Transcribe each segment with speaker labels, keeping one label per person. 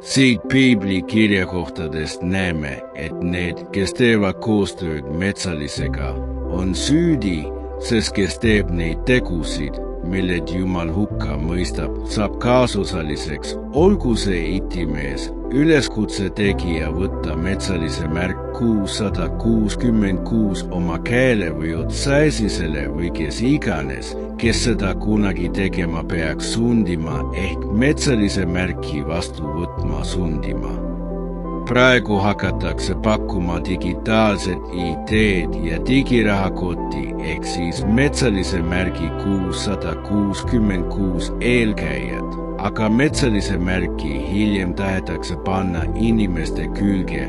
Speaker 1: Siit piibli kirjakohtadest näeme, et need, kes teevad koostööd metsalisega, on süüdi, sest kes teeb neid tegusid, milled Jumal hukka mõistab, saab kaasosaliseks, olgu see itimees, üleskutse tegija võtta metsalise märk 666 oma käele või otsaisisele või kes iganes, kes seda kunagi tegema peaks sundima ehk metsalise märki vastu võtma sundima. Praegu hakatakse pakkuma digitaalset ID-d ja digirahakoti ehk siis metsalise märgi 666 eelkäijad, aga metsalise märki hiljem tahetakse panna inimeste külge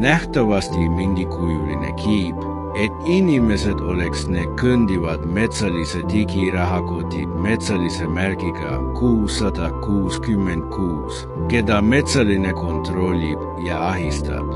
Speaker 1: nähtavasti mingikujuline kiip, et inimesed oleks need kõndivad metsalise digirahakotid metsalise märgiga 666, keda metsaline kontrollib ja ahistab.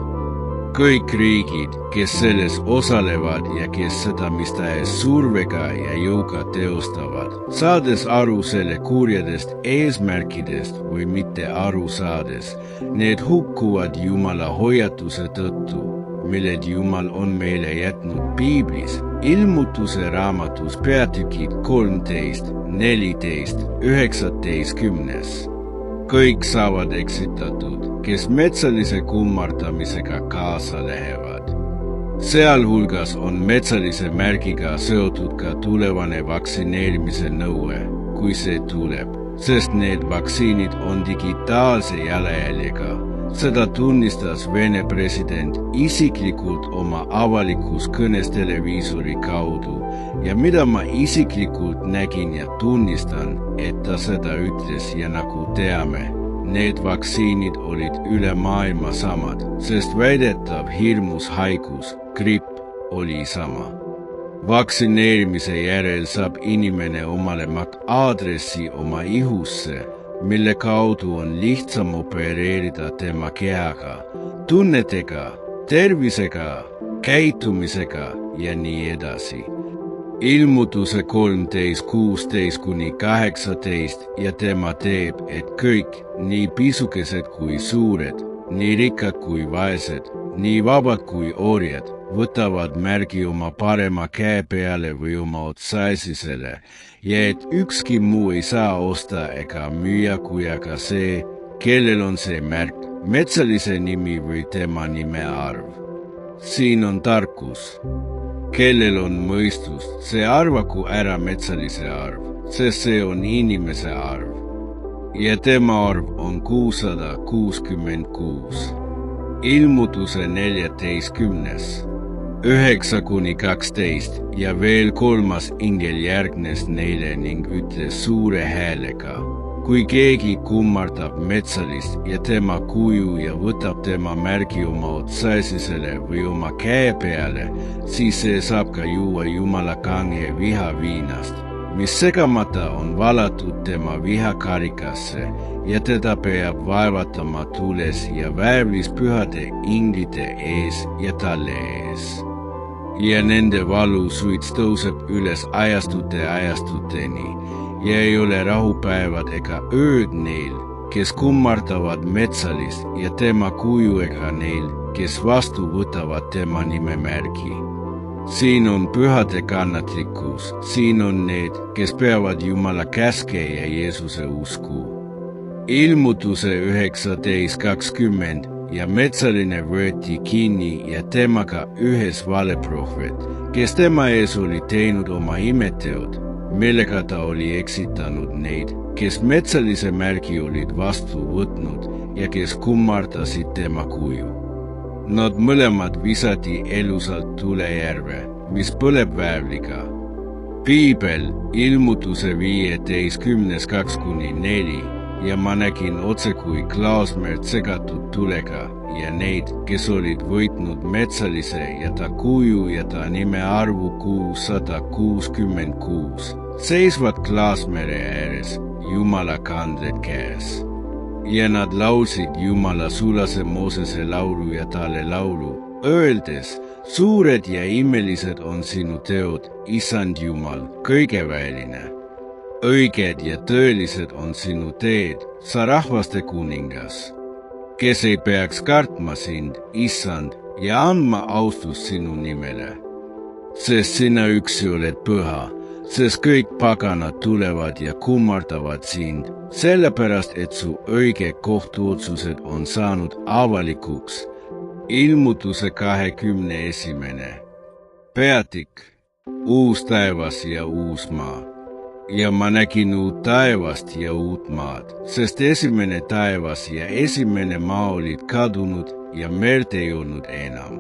Speaker 1: Kõik riigid, kes selles osalevad ja kes seda mis tahes survega ja jõuga teostavad, saades aru selle kurjadest eesmärkidest või mitte aru saades, need hukkuvad Jumala hoiatuse tõttu, milled Jumal on meile jätnud piiblis, ilmutuse raamatus peatükid 13, 14, 19. Kõik saavad eksitatud, kes metsalise kummardamisega kaasa lähevad. Sealhulgas on metsalise märgiga seotud ka tulevane vaktsineerimise nõue, kui see tuleb, sest need vaktsiinid on digitaalse jalajäljega. Seda tunnistas Vene president isiklikult oma avalikus kõnes televiisori kaudu ja mida ma isiklikult nägin ja tunnistan, et ta seda ütles ja nagu teame, need vaktsiinid olid üle maailma samad, sest väidetav hirmus haigus, gripp, oli sama. Vaktsineerimise järel saab inimene omale MAC-aadressi oma ihusse, mille kaudu on lihtsam opereerida tema kehaga, tunnetega, tervisega, käitumisega ja nii edasi. Ilmutuse 13, 16–18 ja tema teeb, et kõik, nii pisukesed kui suured, nii rikkad kui vaesed, nii vabad kui orjad, võtavad märgi oma parema käe peale või oma otsaisisele ja et ükski muu ei saa osta ega müüa kui aga see, kellel on see märk, metsalise nimi või tema nime arv. Siin on tarkus. Kellel on mõistust, see arvaku ära metsalise arv, sest see on inimese arv. Ja tema arv on 666. Ilmutuse 14. 9–12 ja veel kolmas ingel järgnes neile ning ütles suure häälega, kui keegi kummardab metsalist ja tema kuju ja võtab tema märgi oma otsaisisele või oma käe peale, siis see saab ka juua Jumala kange vihaviinast, mis segamata on valatud tema vihakarikasse ja teda peab vaevatama tules ja väävlis pühade inglite ees ja talle ees. Ja nende valusuits tõuseb üles ajastuteni ja ei ole rahupäevad ega ööd neil, kes kummardavad metsalist ja tema kuju ega neil, kes vastu võtavad tema nimemärgi. Siin on pühade kannatlikkus, siin on need, kes peavad Jumala käske ja Jeesuse usku. Ilmutuse 19:20 ja metsaline võeti kinni ja temaga ühes valeprohvet, kes tema ees oli teinud oma imeteod, millega ta oli eksitanud neid, kes metsalise märgi olid vastu võtnud ja kes kummardasid tema kuju. Nad mõlemad visati elusalt tulejärve, mis põleb väävliga. Piibel, ilmutuse 15:2–4 ja ma nägin otse kui klaasmerd segatud tulega ja neid, kes olid võitnud metsalise ja ta kuju ja ta nime arvu 666, seisvad klaasmere ääres, Jumala kandled käes. Ja nad laulsid Jumala sulase Moosese laulu ja talle laulu, öeldes, suured ja imelised on sinu teod, Issand Jumal, kõigeväeline. õiged ja tõelised on sinu teed, sa rahvaste kuningas, kes ei peaks kartma sind, issand, ja andma austust sinu nimele. Sest sina üksi oled püha, sest kõik paganad tulevad ja kummardavad sind, sellepärast et su õige kohtuotsused on saanud avalikuks. Ilmutuse 21. Peatik, uus taevas ja uus maa. Ja ma nägin uut taevast ja uut maad, sest esimene taevas ja esimene maa olid kadunud ja merd ei olnud enam.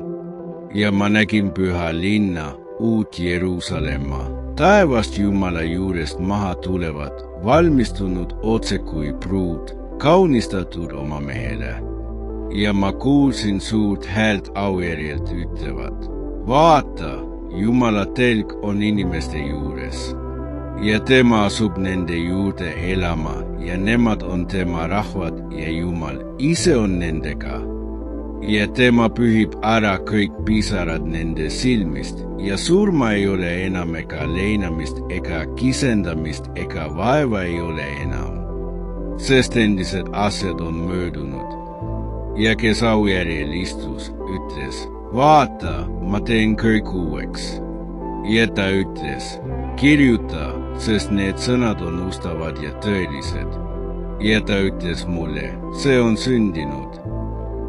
Speaker 1: Ja ma nägin püha linna, uut Jeruusalemma, taevast Jumala juurest maha tulevad, valmistunud otse kui pruut, kaunistatud oma mehele. Ja ma kuulsin suurt häält auerijalt ütlevat, vaata, Jumala telg on inimeste juures. Ja tema asub nende juurde elama ja nemad on tema rahvad ja Jumal ise on nendega. Ja tema pühib ära kõik pisarad nende silmist ja surma ei ole enam ega leinamist ega kisendamist ega vaeva ei ole enam. Sest endised asjad on möödunud. Ja kes aujärjel istus, ütles, vaata, ma teen kõik uueks. Ja ta ütles, kirjuta, sest need sõnad on ustavad ja tõelised. Ja ta ütles mulle, see on sündinud.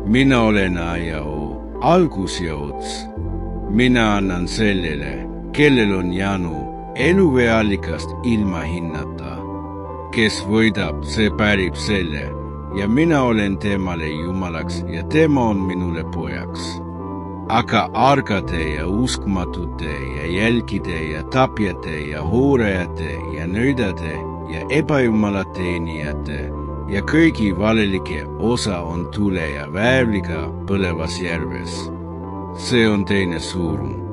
Speaker 1: Mina olen A ja O, algus ja ots. Mina annan sellele, kellel on janu, eluveeallikast ilma hinnata. Kes võidab, see pärib selle, ja mina olen temale Jumalaks ja tema on minule pojaks. Aga argade ja uskmatute ja jälgide ja tapjate ja hoorajate ja nõidade ja ebajumala teenijate ja kõigi valelike osa on tule ja väävliga põlevas järves. See on teine surm.